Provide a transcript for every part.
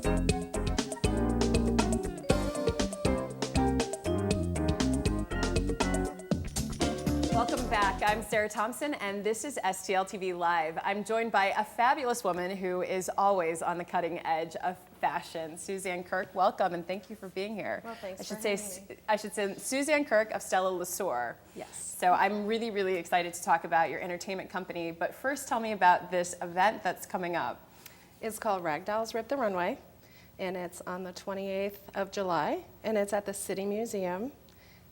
Welcome back. I'm Sarah Thompson, and this is STLTV Live. I'm joined by a fabulous woman who is always on the cutting edge of fashion. Suzanne Kirk, welcome, and thank you for being here. Well, thanks for having me. I should say Suzanne Kirk of Stella Loisir. Yes. So I'm really, really excited to talk about your entertainment company, but first tell me about this event that's coming up. It's called Ragdolls Rip the Runway, and it's on the 28th of July, and it's at the City Museum,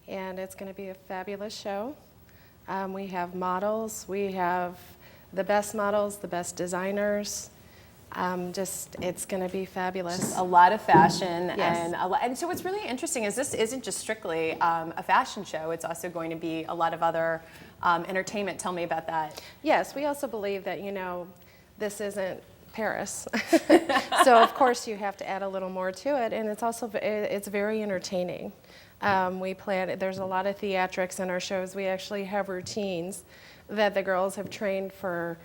and it's going to be a fabulous show. We have models, we have the best models, the best designers. It's going to be fabulous. Just a lot of fashion, yes. and so what's really interesting is this isn't just strictly a fashion show. It's also going to be a lot of other entertainment. Tell me about that. Yes, we also believe that, you know, this isn't Paris. So of course you have to add a little more to it, and it's very entertaining. There's a lot of theatrics in our shows. We actually have routines that the girls have trained for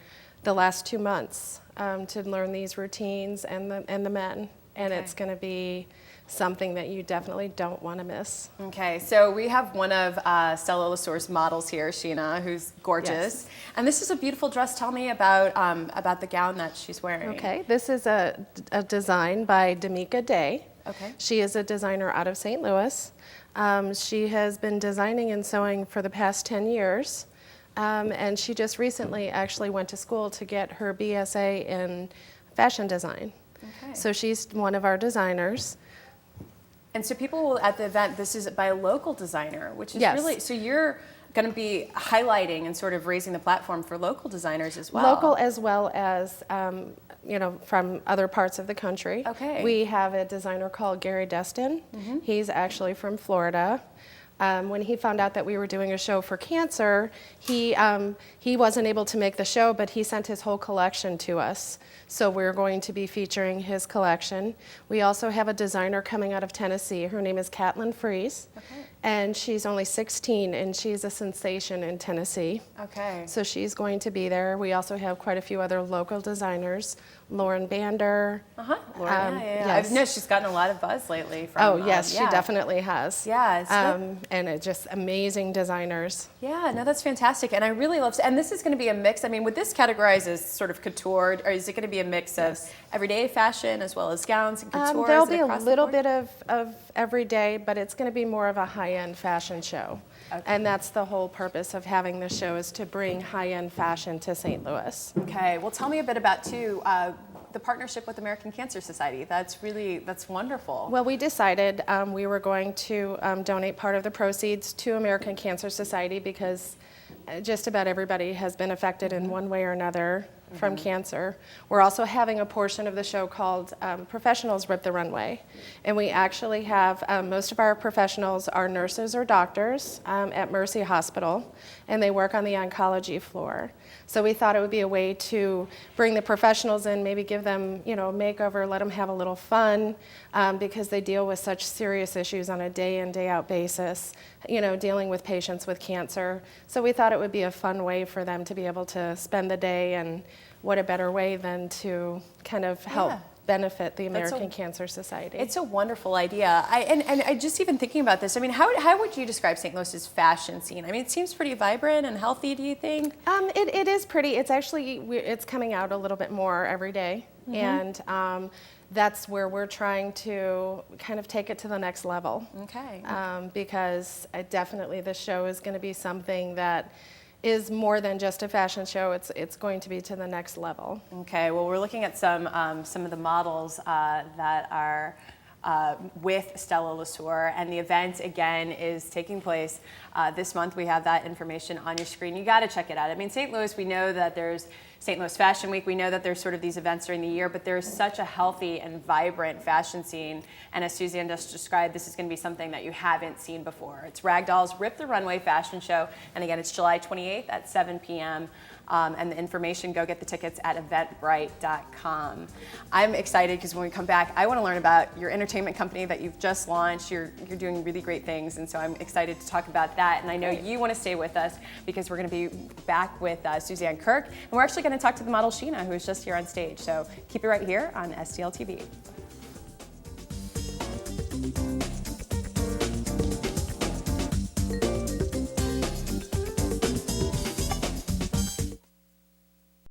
the last 2 months to learn these routines, and the men. And Okay. it's going to be something that you definitely don't want to miss. Okay, so we have one of Stella Loisir's models here, Sheena, who's gorgeous. Yes. And this is a beautiful dress. Tell me about the gown that she's wearing. Okay, this is a design by D'Amica Day. Okay. She is a designer out of St. Louis. She has been designing and sewing for the past 10 years. And she just recently actually went to school to get her BSA in fashion design. Okay. So she's one of our designers. And so people will, at the event, this is by a local designer, which is Yes. really, so you're going to be highlighting and sort of raising the platform for local designers as well. Local as well as, you know, from other parts of the country. Okay. We have a designer called Gary Destin. Mm-hmm. He's actually from Florida. When he found out that we were doing a show for cancer, he wasn't able to make the show, but he sent his whole collection to us. So we're going to be featuring his collection. We also have a designer coming out of Tennessee. Her name is Catland Freeze. Okay. And she's only 16, and she's a sensation in Tennessee. Okay. So she's going to be there. We also have quite a few other local designers. Lauren Bander. Uh-huh. Lauren, Yes. No, she's gotten a lot of buzz lately from, Yes, she yeah. definitely has. Yeah, And it's just amazing designers. Yeah, no, that's fantastic. And I really love, and this is going to be a mix. I mean, would this categorize as sort of couture, or is it going to be a mix of everyday fashion as well as gowns and couture? There'll be a little bit of everyday, but it's going to be more of a high-end fashion show. Okay. And that's the whole purpose of having the show, is to bring high-end fashion to St. Louis. Okay, well, tell me a bit about, too, the partnership with American Cancer Society. That's wonderful. Well, we decided we were going to donate part of the proceeds to American Cancer Society, because just about everybody has been affected in one way or another from cancer. We're also having a portion of the show called Professionals Rip the Runway. And we actually have, most of our professionals are nurses or doctors at Mercy Hospital, and they work on the oncology floor. So we thought it would be a way to bring the professionals in, maybe give them, you know, a makeover, let them have a little fun, because they deal with such serious issues on a day in, day out basis, you know, dealing with patients with cancer. So we thought it would be a fun way for them to be able to spend the day, and what a better way than to kind of help benefit the American Cancer Society. It's a wonderful idea. And I just even thinking about this, I mean, how would you describe St. Louis's fashion scene? I mean, it seems pretty vibrant and healthy, do you think? It is pretty. It's actually, it's coming out a little bit more every day. And that's where we're trying to kind of take it to the next level. Okay. Because definitely the show is going to be something that is more than just a fashion show. It's going to be to the next level. Okay, well, we're looking at some of the models that are with Stella Loisir, and the event again is taking place this month. We have that information on your screen. You got to check it out. I mean, St. Louis, we know that there's St. Louis Fashion Week. We know that there's sort of these events during the year, but there's such a healthy and vibrant fashion scene. And as Suzanne just described, this is going to be something that you haven't seen before. It's Ragdolls Rip the Runway fashion show. And again, it's July 28th at 7 p.m. And the information, go get the tickets at eventbrite.com. I'm excited because when we come back, I want to learn about your entertainment company that you've just launched. You're doing really great things, and so I'm excited to talk about that. And I know you want to stay with us because we're going to be back with Suzanne Kirk, and we're actually going to talk to the model Sheena, who's just here on stage. So keep it right here on STLTV.